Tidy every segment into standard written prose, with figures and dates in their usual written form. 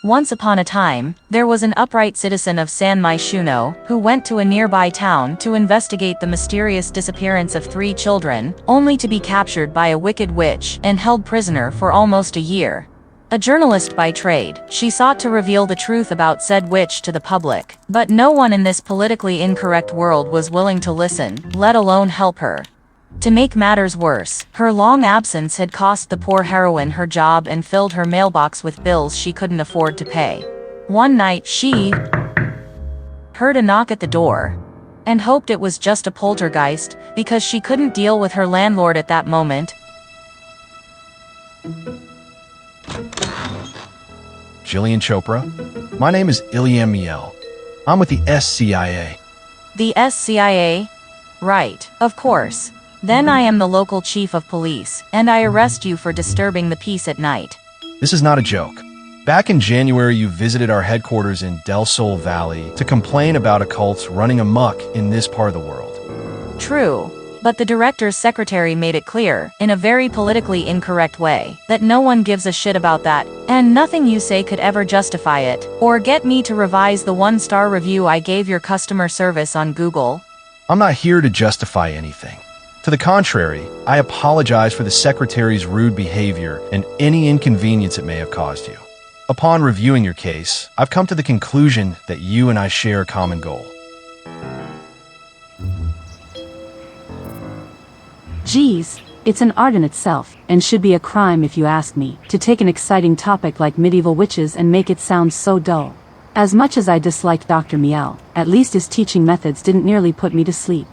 Once upon a time, there was an upright citizen of San Myshuno who went to a nearby town to investigate the mysterious disappearance of 3 children, only to be captured by a wicked witch and held prisoner for almost a year. A journalist by trade, she sought to reveal the truth about said witch to the public, but no one in this politically incorrect world was willing to listen, let alone help her. To make matters worse, her long absence had cost the poor heroine her job and filled her mailbox with bills she couldn't afford to pay. One night she heard a knock at the door and hoped it was just a poltergeist because she couldn't deal with her landlord at that moment. Jillian Chopra. My name is Ilyam Miel. I'm with the SCIA. The SCIA? Right, of course. Then I am the local chief of police, and I arrest you for disturbing the peace at night. This is not a joke. Back in January, you visited our headquarters in Del Sol Valley to complain about occults running amok in this part of the world. True, but the director's secretary made it clear, in a very politically incorrect way, that no one gives a shit about that, and nothing you say could ever justify it, or get me to revise the 1-star review I gave your customer service on Google. I'm not here to justify anything. To the contrary, I apologize for the secretary's rude behavior and any inconvenience it may have caused you. Upon reviewing your case, I've come to the conclusion that you and I share a common goal. Geez, it's an art in itself, and should be a crime if you ask me, to take an exciting topic like medieval witches and make it sound so dull. As much as I disliked Dr. Miel, at least his teaching methods didn't nearly put me to sleep.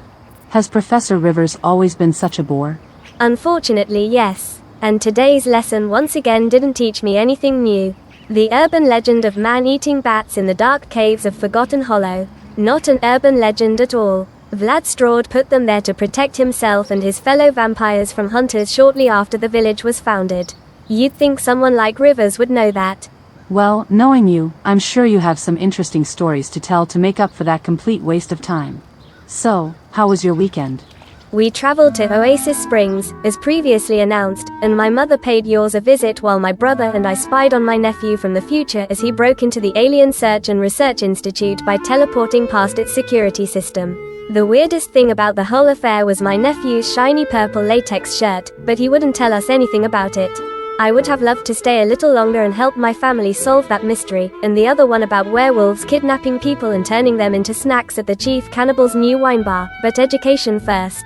Has Professor Rivers always been such a bore? Unfortunately, yes. And today's lesson once again didn't teach me anything new. The urban legend of man-eating bats in the dark caves of Forgotten Hollow. Not an urban legend at all. Vlad Strahd put them there to protect himself and his fellow vampires from hunters shortly after the village was founded. You'd think someone like Rivers would know that. Well, knowing you, I'm sure you have some interesting stories to tell to make up for that complete waste of time. So, how was your weekend? We traveled to Oasis Springs, as previously announced, and my mother paid yours a visit while my brother and I spied on my nephew from the future as he broke into the Alien Search and Research Institute by teleporting past its security system. The weirdest thing about the whole affair was my nephew's shiny purple latex shirt, but he wouldn't tell us anything about it. I would have loved to stay a little longer and help my family solve that mystery, and the other one about werewolves kidnapping people and turning them into snacks at the chief cannibal's new wine bar, but education first.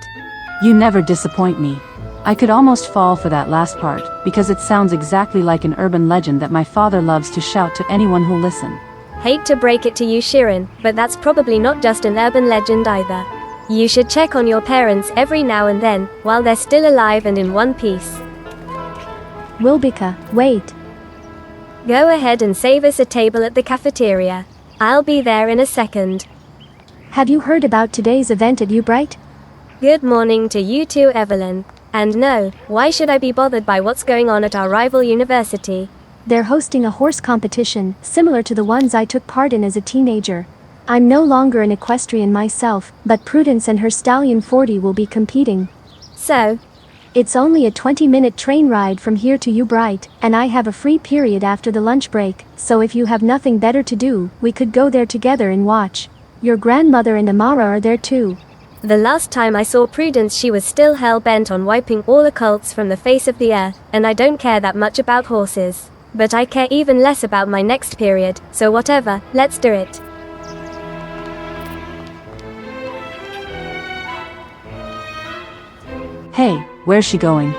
You never disappoint me. I could almost fall for that last part, because it sounds exactly like an urban legend that my father loves to shout to anyone who'll listen. Hate to break it to you, Shirin, but that's probably not just an urban legend either. You should check on your parents every now and then, while they're still alive and in one piece. Wilbica, wait. Go ahead and save us a table at the cafeteria. I'll be there in a second. Have you heard about today's event at Ubright? Good morning to you too, Evelyn. And no, why should I be bothered by what's going on at our rival university? They're hosting a horse competition, similar to the ones I took part in as a teenager. I'm no longer an equestrian myself, but Prudence and her stallion 40 will be competing. So? It's only a 20-minute train ride from here to Ubright, and I have a free period after the lunch break, so if you have nothing better to do, we could go there together and watch. Your grandmother and Amara are there too. The last time I saw Prudence she was still hell-bent on wiping all occults from the face of the earth, and I don't care that much about horses. But I care even less about my next period, so whatever, let's do it. Hey, where's she going?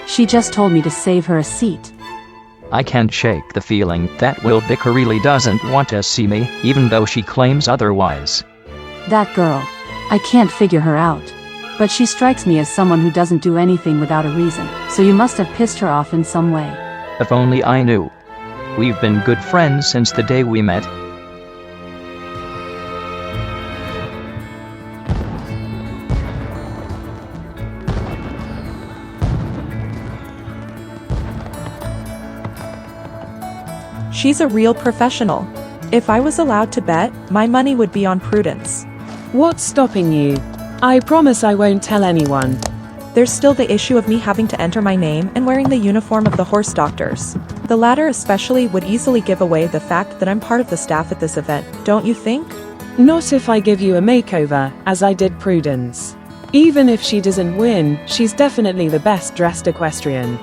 She just told me to save her a seat. I can't shake the feeling that Wilbica really doesn't want to see me, even though she claims otherwise. That girl. I can't figure her out. But she strikes me as someone who doesn't do anything without a reason, so you must have pissed her off in some way. If only I knew. We've been good friends since the day we met. She's a real professional. If I was allowed to bet, my money would be on Prudence. What's stopping you? I promise I won't tell anyone. There's still the issue of me having to enter my name and wearing the uniform of the horse doctors. The latter especially would easily give away the fact that I'm part of the staff at this event, don't you think? Not if I give you a makeover, as I did Prudence. Even if she doesn't win, she's definitely the best dressed equestrian.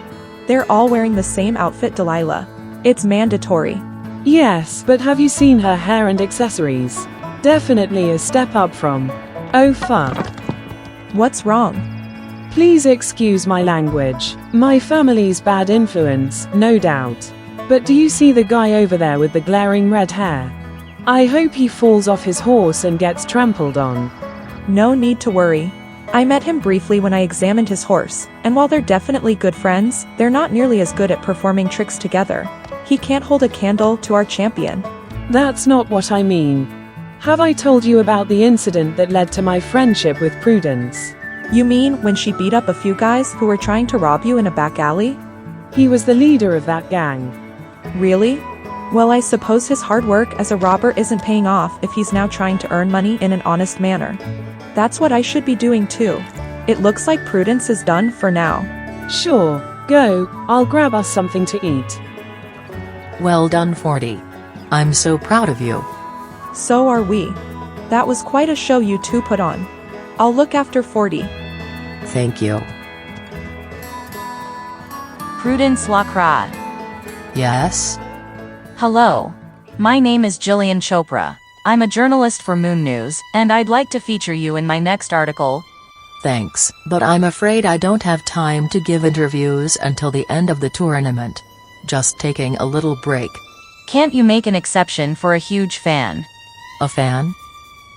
They're all wearing the same outfit, Delilah. It's mandatory. Yes, but have you seen her hair and accessories? Definitely a step up from... Oh fuck. What's wrong? Please excuse my language. My family's bad influence, no doubt. But do you see the guy over there with the glaring red hair? I hope he falls off his horse and gets trampled on. No need to worry. I met him briefly when I examined his horse, and while they're definitely good friends, they're not nearly as good at performing tricks together. He can't hold a candle to our champion. That's not what I mean. Have I told you about the incident that led to my friendship with Prudence? You mean when she beat up a few guys who were trying to rob you in a back alley? He was the leader of that gang. Really? Well, I suppose his hard work as a robber isn't paying off if he's now trying to earn money in an honest manner. That's what I should be doing too. It looks like Prudence is done for now. Sure, go, I'll grab us something to eat. Well done, 40. I'm so proud of you. So are we. That was quite a show you two put on. I'll look after 40. Thank you. Prudence Lacroix. Yes? Hello. My name is Jillian Chopra. I'm a journalist for Moon News, and I'd like to feature you in my next article. Thanks, but I'm afraid I don't have time to give interviews until the end of the tournament. Just taking a little break. Can't you make an exception for a huge fan? A fan?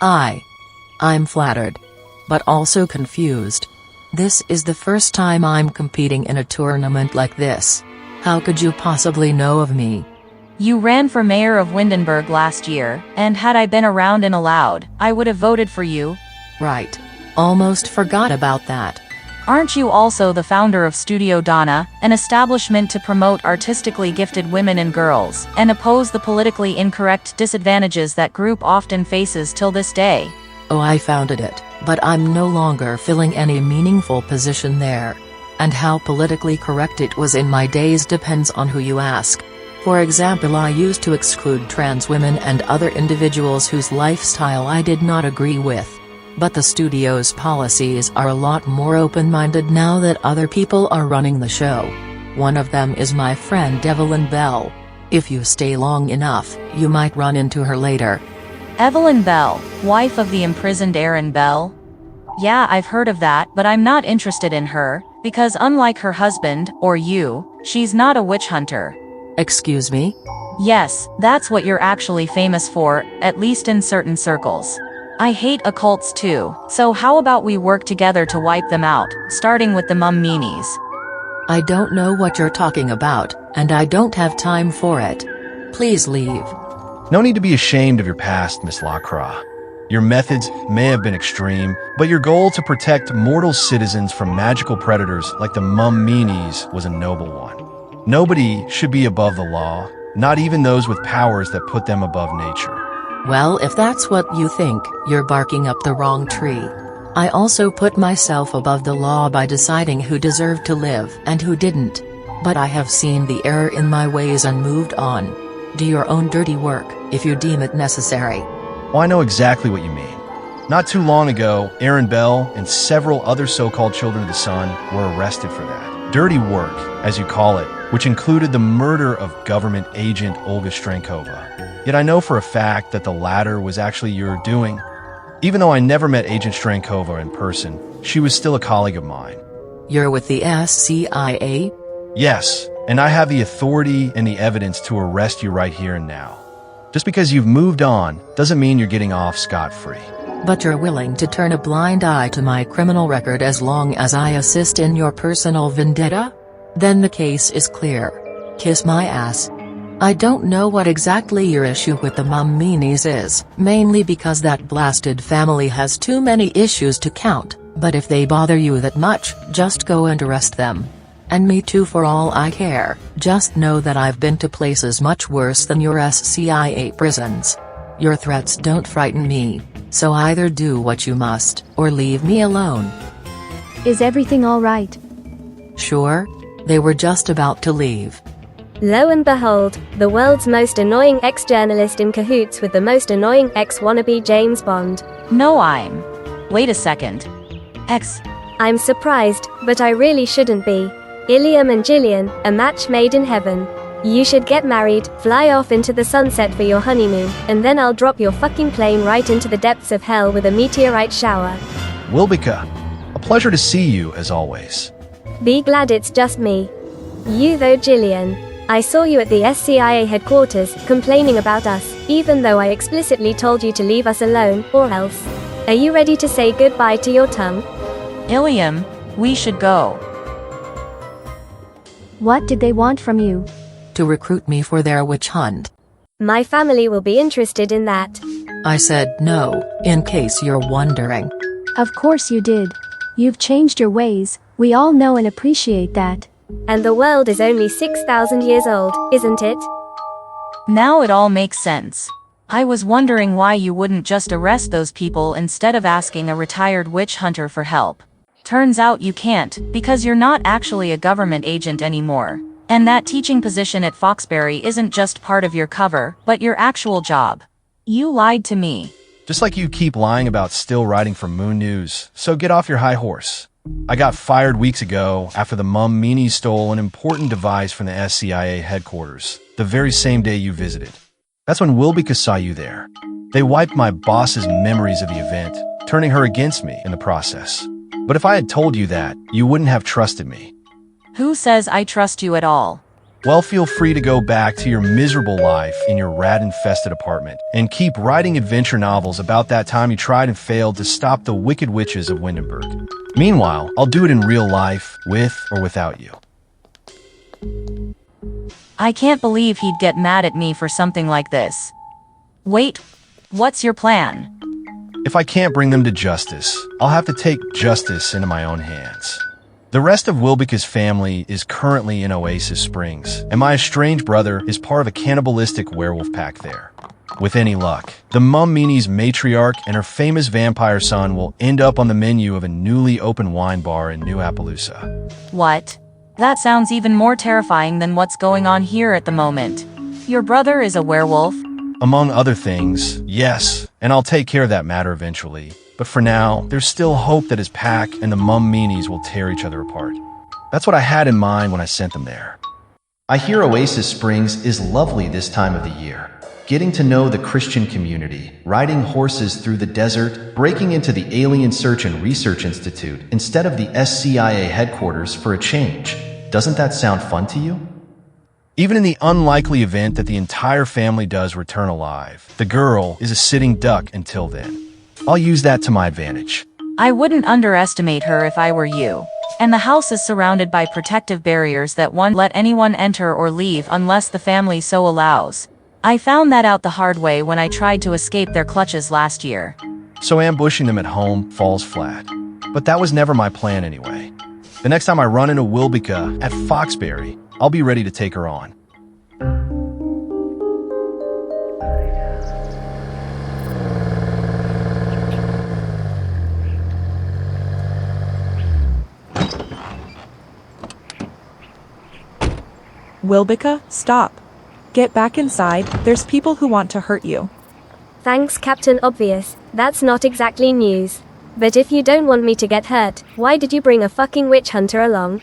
I'm flattered. But also confused. This is the first time I'm competing in a tournament like this. How could you possibly know of me? You ran for mayor of Windenburg last year, and had I been around and allowed, I would have voted for you. Right. Almost forgot about that. Aren't you also the founder of Studio Donna, an establishment to promote artistically gifted women and girls, and oppose the politically incorrect disadvantages that group often faces till this day? Oh, I founded it, but I'm no longer filling any meaningful position there. And how politically correct it was in my days depends on who you ask. For example, I used to exclude trans women and other individuals whose lifestyle I did not agree with. But the studio's policies are a lot more open-minded now that other people are running the show. One of them is my friend Evelyn Bell. If you stay long enough, you might run into her later. Evelyn Bell, wife of the imprisoned Aaron Bell? Yeah, I've heard of that, but I'm not interested in her, because unlike her husband, or you, she's not a witch hunter. Excuse me? Yes, that's what you're actually famous for, at least in certain circles. I hate occults too, so how about we work together to wipe them out, starting with the Mamminis? I don't know what you're talking about, and I don't have time for it. Please leave. No need to be ashamed of your past, Miss Lacroix. Your methods may have been extreme, but your goal to protect mortal citizens from magical predators like the Mamminis was a noble one. Nobody should be above the law, not even those with powers that put them above nature. Well, if that's what you think, you're barking up the wrong tree. I also put myself above the law by deciding who deserved to live and who didn't. But I have seen the error in my ways and moved on. Do your own dirty work, if you deem it necessary. Well, I know exactly what you mean. Not too long ago, Aaron Bell and several other so-called children of the sun were arrested for that. Dirty work, as you call it, which included the murder of government agent Olga Strankova. Yet I know for a fact that the latter was actually your doing. Even though I never met Agent Strankova in person, she was still a colleague of mine. You're with the SCIA? Yes, and I have the authority and the evidence to arrest you right here and now. Just because you've moved on doesn't mean you're getting off scot-free. But you're willing to turn a blind eye to my criminal record as long as I assist in your personal vendetta? Then the case is clear. Kiss my ass. I don't know what exactly your issue with the Mamminis is, mainly because that blasted family has too many issues to count, but if they bother you that much, just go and arrest them. And me too for all I care. Just know that I've been to places much worse than your SCIA prisons. Your threats don't frighten me, so either do what you must, or leave me alone. Is everything all right? Sure? They were just about to leave. Lo and behold, the world's most annoying ex-journalist in cahoots with the most annoying ex-wannabe James Bond. No, I'm. Wait a second. X. I'm surprised, but I really shouldn't be. Ilium and Gillian, a match made in heaven. You should get married, fly off into the sunset for your honeymoon, and then I'll drop your fucking plane right into the depths of hell with a meteorite shower. Wilbica, a pleasure to see you as always. Be glad it's just me. You though, Gillian. I saw you at the SCIA headquarters, complaining about us, even though I explicitly told you to leave us alone, or else. Are you ready to say goodbye to your tongue? Ilium, we should go. What did they want from you? To recruit me for their witch hunt. My family will be interested in that. I said no, in case you're wondering. Of course you did. You've changed your ways, we all know and appreciate that. And the world is only 6,000 years old, isn't it? Now it all makes sense. I was wondering why you wouldn't just arrest those people instead of asking a retired witch hunter for help. Turns out you can't, because you're not actually a government agent anymore. And that teaching position at Foxbury isn't just part of your cover, but your actual job. You lied to me. Just like you keep lying about still writing for Moon News, so get off your high horse. I got fired weeks ago after the Mammini stole an important device from the SCIA headquarters, the very same day you visited. That's when Wilbica saw you there. They wiped my boss's memories of the event, turning her against me in the process. But if I had told you that, you wouldn't have trusted me. Who says I trust you at all? Well, feel free to go back to your miserable life in your rat-infested apartment and keep writing adventure novels about that time you tried and failed to stop the wicked witches of Windenburg. Meanwhile, I'll do it in real life, with or without you. I can't believe he'd get mad at me for something like this. Wait, what's your plan? If I can't bring them to justice, I'll have to take justice into my own hands. The rest of Wilbica's family is currently in Oasis Springs, and my estranged brother is part of a cannibalistic werewolf pack there. With any luck, the Mammini's matriarch and her famous vampire son will end up on the menu of a newly opened wine bar in New Appaloosa. What? That sounds even more terrifying than what's going on here at the moment. Your brother is a werewolf? Among other things, yes, and I'll take care of that matter eventually. But for now, there's still hope that his pack and the Mamminis will tear each other apart. That's what I had in mind when I sent them there. I hear Oasis Springs is lovely this time of the year. Getting to know the Christian community, riding horses through the desert, breaking into the Alien Search and Research Institute instead of the SCIA headquarters for a change. Doesn't that sound fun to you? Even in the unlikely event that the entire family does return alive, the girl is a sitting duck until then. I'll use that to my advantage. I wouldn't underestimate her if I were you. And the house is surrounded by protective barriers that won't let anyone enter or leave unless the family so allows. I found that out the hard way when I tried to escape their clutches last year. So ambushing them at home falls flat. But that was never my plan anyway. The next time I run into Wilbica at Foxbury, I'll be ready to take her on. Wilbica, stop. Get back inside, there's people who want to hurt you. Thanks, Captain Obvious. That's not exactly news. But if you don't want me to get hurt, why did you bring a fucking witch hunter along?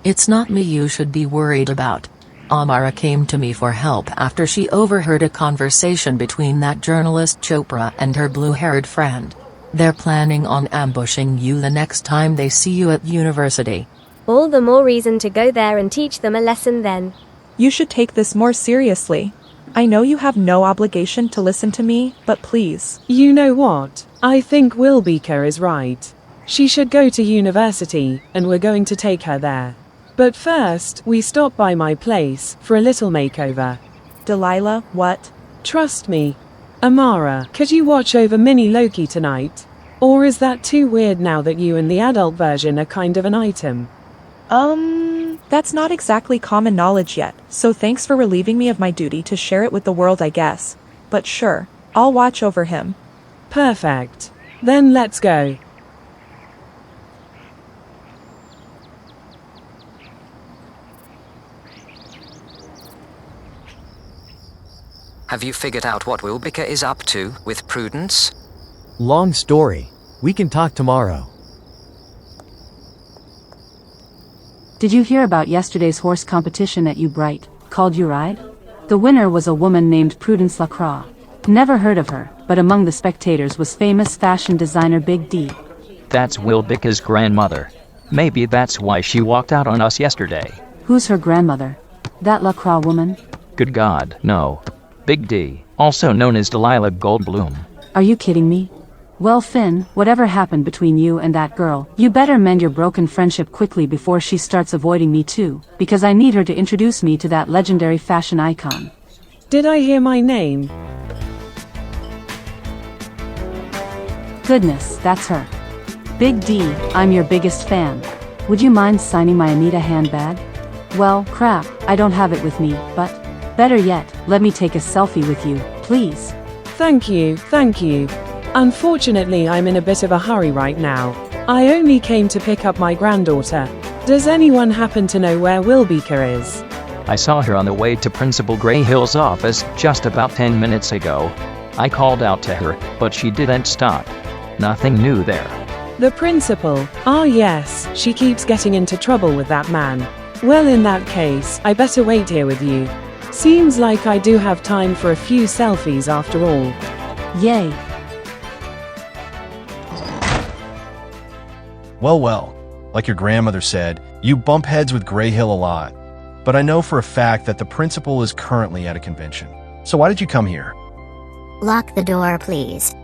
It's not me you should be worried about. Amara came to me for help after she overheard a conversation between that journalist Chopra and her blue-haired friend. They're planning on ambushing you the next time they see you at university. All the more reason to go there and teach them a lesson then. You should take this more seriously. I know you have no obligation to listen to me, but please. You know what? I think Wilbica is right. She should go to university, and we're going to take her there. But first, we stop by my place for a little makeover. Delilah, what? Trust me. Amara, could you watch over Mini Loki tonight? Or is that too weird now that you and the adult version are kind of an item? That's not exactly common knowledge yet, so thanks for relieving me of my duty to share it with the world, I guess. But sure, I'll watch over him. Perfect. Then let's go. Have you figured out what Wilbica is up to with Prudence? Long story. We can talk tomorrow. Did you hear about yesterday's horse competition at Bright, called You Ride? The winner was a woman named Prudence Lacroix. Never heard of her, but among the spectators was famous fashion designer Big D. That's Wilbica's grandmother. Maybe that's why she walked out on us yesterday. Who's her grandmother? That Lacroix woman? Good God, no. Big D, also known as Delilah Goldblum. Are you kidding me? Well, Finn, whatever happened between you and that girl, you better mend your broken friendship quickly before she starts avoiding me too, because I need her to introduce me to that legendary fashion icon. Did I hear my name? Goodness, that's her. Big D, I'm your biggest fan. Would you mind signing my Anita handbag? Well, crap, I don't have it with me, but better yet, let me take a selfie with you, please. Thank you, thank you. Unfortunately, I'm in a bit of a hurry right now. I only came to pick up my granddaughter. Does anyone happen to know where Wilbica is? I saw her on the way to Principal Grayhill's office just about 10 minutes ago. I called out to her, but she didn't stop. Nothing new there. The principal? Ah yes, she keeps getting into trouble with that man. Well, in that case, I better wait here with you. Seems like I do have time for a few selfies after all. Yay. Well, like your grandmother said, you bump heads with Grayhill a lot. But I know for a fact that the principal is currently at a convention. So why did you come here? Lock the door, please.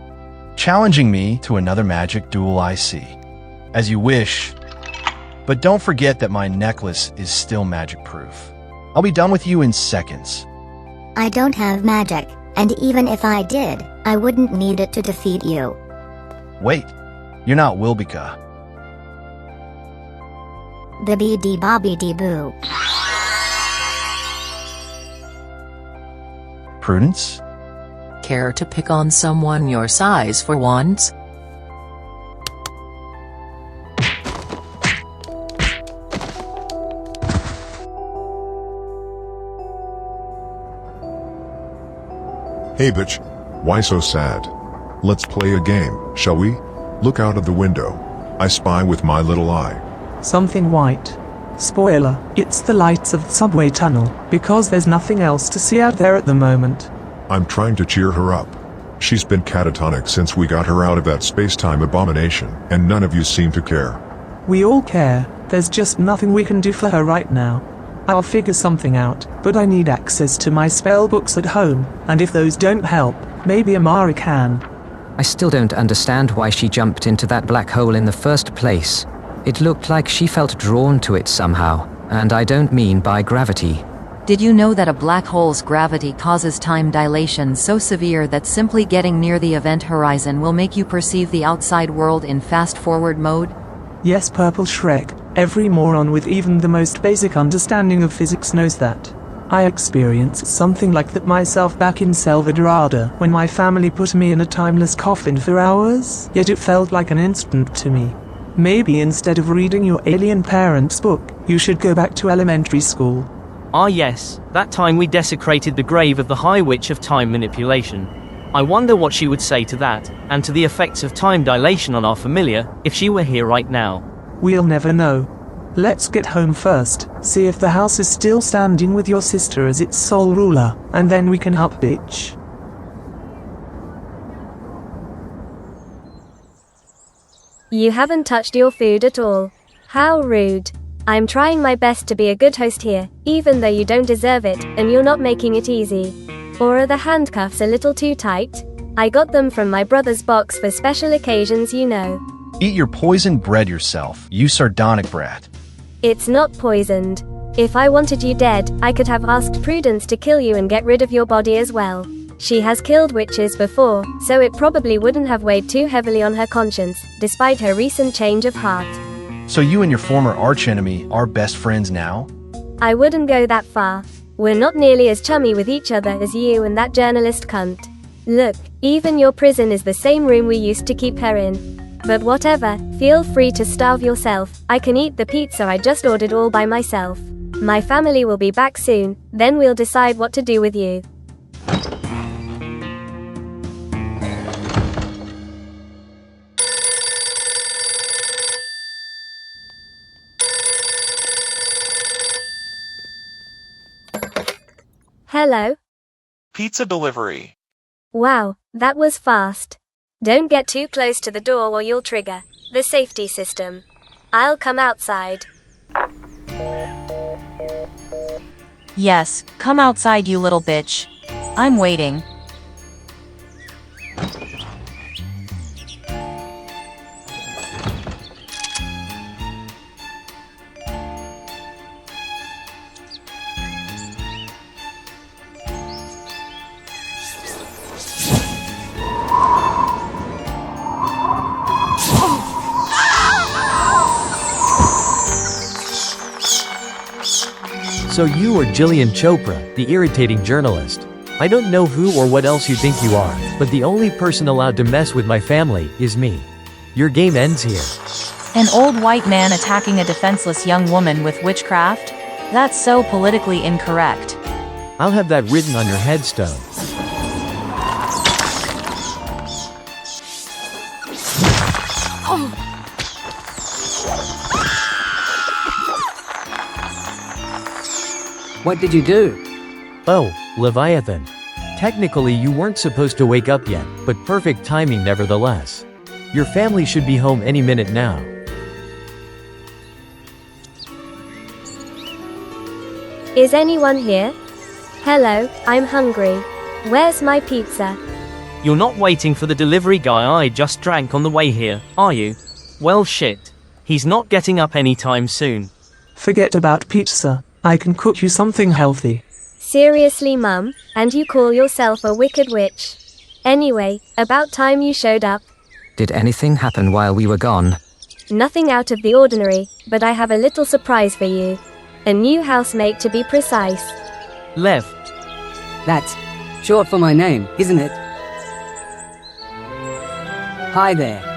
Challenging me to another magic duel, I see. As you wish. But don't forget that my necklace is still magic-proof. I'll be done with you in seconds. I don't have magic, and even if I did, I wouldn't need it to defeat you. Wait, you're not Wilbica. Bibbidi bobbidi boo. Prudence? Care to pick on someone your size for once? Hey bitch, why so sad? Let's play a game, shall we? Look out of the window. I spy with my little eye. Something white. Spoiler, it's the lights of the subway tunnel, because there's nothing else to see out there at the moment. I'm trying to cheer her up. She's been catatonic since we got her out of that space-time abomination, and none of you seem to care. We all care, there's just nothing we can do for her right now. I'll figure something out, but I need access to my spell books at home, and if those don't help, maybe Amara can. I still don't understand why she jumped into that black hole in the first place. It looked like she felt drawn to it somehow, and I don't mean by gravity. Did you know that a black hole's gravity causes time dilation so severe that simply getting near the event horizon will make you perceive the outside world in fast-forward mode? Yes, Purple Shrek, every moron with even the most basic understanding of physics knows that. I experienced something like that myself back in Selvadorada when my family put me in a timeless coffin for hours, yet it felt like an instant to me. Maybe instead of reading your alien parents' book, you should go back to elementary school. Ah yes, that time we desecrated the grave of the High Witch of Time Manipulation. I wonder what she would say to that, and to the effects of time dilation on our familiar, if she were here right now. We'll never know. Let's get home first, see if the house is still standing with your sister as its sole ruler, and then we can help bitch. You haven't touched your food at all. How rude. I'm trying my best to be a good host here, even though you don't deserve it, and you're not making it easy. Or are the handcuffs a little too tight? I got them from my brother's box for special occasions, you know. Eat your poisoned bread yourself, you sardonic brat. It's not poisoned. If I wanted you dead, I could have asked Prudence to kill you and get rid of your body as well. She has killed witches before, so it probably wouldn't have weighed too heavily on her conscience, despite her recent change of heart. So you and your former archenemy are best friends now? I wouldn't go that far. We're not nearly as chummy with each other as you and that journalist cunt. Look, even your prison is the same room we used to keep her in. But whatever, feel free to starve yourself. I can eat the pizza I just ordered all by myself. My family will be back soon, then we'll decide what to do with you. Hello? Pizza delivery. Wow, that was fast. Don't get too close to the door or you'll trigger the safety system. I'll come outside. Yes, come outside, you little bitch. I'm waiting. So you are Jillian Chopra, the irritating journalist. I don't know who or what else you think you are, but the only person allowed to mess with my family is me. Your game ends here. An old white man attacking a defenseless young woman with witchcraft? That's so politically incorrect. I'll have that written on your headstone. What did you do? Oh, Leviathan. Technically you weren't supposed to wake up yet, but perfect timing nevertheless. Your family should be home any minute now. Is anyone here? Hello, I'm hungry. Where's my pizza? You're not waiting for the delivery guy I just drank on the way here, are you? Well shit. He's not getting up anytime soon. Forget about pizza. I can cook you something healthy. Seriously, Mum? And you call yourself a wicked witch? Anyway, about time you showed up. Did anything happen while we were gone? Nothing out of the ordinary, but I have a little surprise for you. A new housemate to be precise. Lev. That's short for my name, isn't it? Hi there.